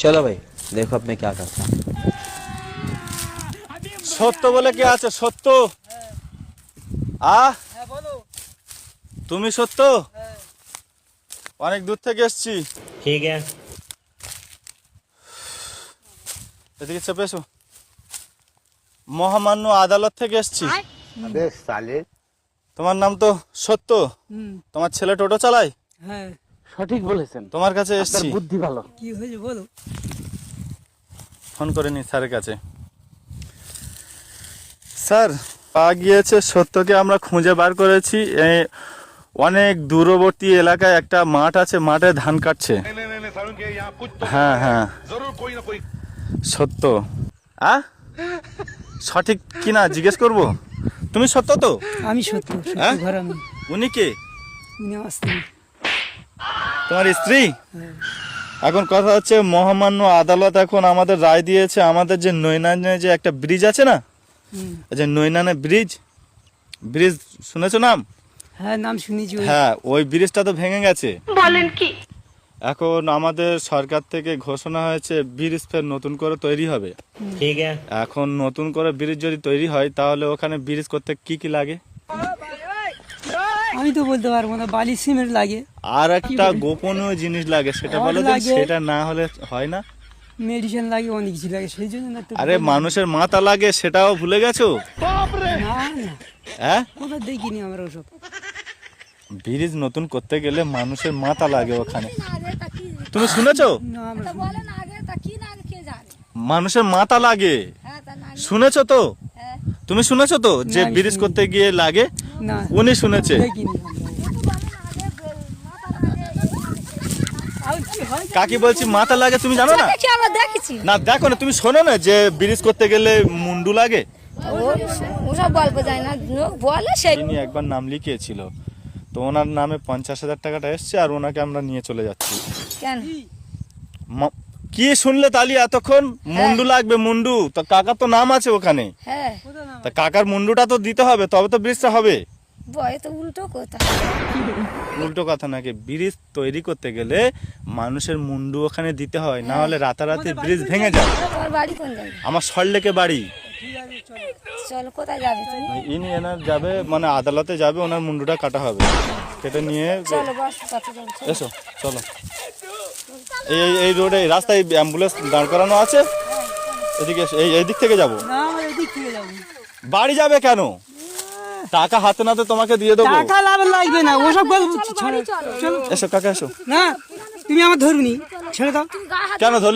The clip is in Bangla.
चलो भाई देखो अब मैं क्या करता हूँ। সত্য বলে কি আছে? সত্য বলো। তুমি সত্য? অনেক দূর থেকে এসেছি। ठीक है। এদিকে চেপে এসো। মহামান্য আদালত থেকে এসেছি। তোমার নাম তো সত্য, তোমার ছেলে টোটো চালায়? হ্যাঁ, সঠিক বলেছেন, তোমার কাছে এসেছি। বুদ্ধি ভালো। কি হয়েছে বলো। ফোন করে নি স্যারের কাছে। স্যার, পাওয়া গিয়েছে, সত্যকে আমরা খুঁজে বার করেছি। অনেক দূরবর্তী এলাকায় একটা মাঠ আছে, মাঠে ধান কাটছে। হ্যাঁ হ্যাঁ, সত্য। সঠিক কিনা জিজ্ঞেস করব? তুমি সত্য তো? আমি সত্য, হ্যাঁ? ঘর আমি। উনি কে? উনি আমার স্ত্রী। তোমার স্ত্রী? হ্যাঁ। এখন কথা হচ্ছে, মহামান্য আদালত এখন আমাদের রায় দিয়েছে, আমাদের যে নৈনানে যে একটা ব্রিজ আছে না, যে নৈনানে ব্রিজ শুনেছো নাম? হ্যাঁ, নাম শুনেছি। হ্যাঁ, ওই ব্রিজটা তো ভেঙে গেছে। বলেন কি? এখন আমাদের সরকার থেকে ঘোষণা হয়েছে ব্রিজ ফের নতুন করে তৈরি হবে। ठीक है। এখন নতুন করে ব্রিজ যদি তৈরি হয় তাহলে ওখানে ব্রিজ করতে কি কি লাগে? আমি তো বলতে পারবো না, বালি সিমেন্ট লাগে, আর একটা গোপনীয় জিনিস লাগে, সেটা বলো তো। লাগে। সেটা না হলে হয় না। মেডিসিন লাগে, অনেক কিছু লাগে, সেই জন্য না তো। আরে মানুষের মাথা লাগে, সেটাও ভুলে গেছো? না না, হ্যাঁ, কোথাও দেখিনি আমরা ওসব। ব্রিজ নতুন করতে গেলে মানুষের মাথা লাগে ওখানে। তুমি শুনেছো? না, আমরা মানুষের মাথা লাগে, শুনেছো তো? তুমি শুনেছো তো যে না, আমি ব্রিজ শুনিনি। করতে গিয়ে লাগে? না, উনি শুনেছে। দেখিনি কাকি বলছি মাথা লাগে, তুমি জানো না? আমরা দেখেছি। না দেখো না, তুমি শোনো না যে ব্রিজ করতে গেলে মুন্ডু লাগে? ওসব গল্প যায় না, বলে সেই। তিনি একবার নাম লিখিয়েছিল, তো ওনার নামে 50,000 টাকাটা এসছে, আর ওনাকে আমরা নিয়ে চলে যাচ্ছি। কেন? কি শুনলে তালি এতক্ষণ? মুন্ডু লাগবে, মুন্ডু তো। কাকার তো নাম আছে ওখানে, হ্যাঁ, তা কাকার মুন্ডুটা তো দিতে হবে, তবে তো ব্রিজটা হবে। বয় তো উল্টো কথা। উল্টো কথা নাকি? ব্রিজ তৈরি করতে গেলে মানুষের মুন্ডু ওখানে দিতে হয়, না হলে রাতারাতি ব্রিজ ভেঙে যায়। তোমার বাড়ি কোন জায়গায়? আমার সল্টলেকে বাড়ি। চলো, কোথায় যাবে তুমি? ইনি এনার যাবে, মানে আদালতে যাবে, ওনার মুন্ডুটা কাটা হবে, কেটে নিয়ে। চলো, বস, কত যাবে? এসো, চলো। এই এই রোডে, রাস্তায় অ্যাম্বুলেন্স দাঁড় করানো আছে, এদিকে এসো। এই দিক থেকে যাবো। না, আমরা এদিক থেকে যাবো। বাড়ি যাবে কেন? টাকা হাতে নাতে তোমাকে দিয়ে দেবো। টাকা লাভ লাগবে না, ওসব গল্প ছাড়ো। চলো। এসো কাকা, এসো। না, তুমি আমার ধরুনি, ছেড়ে দাও। কেন ধরলে?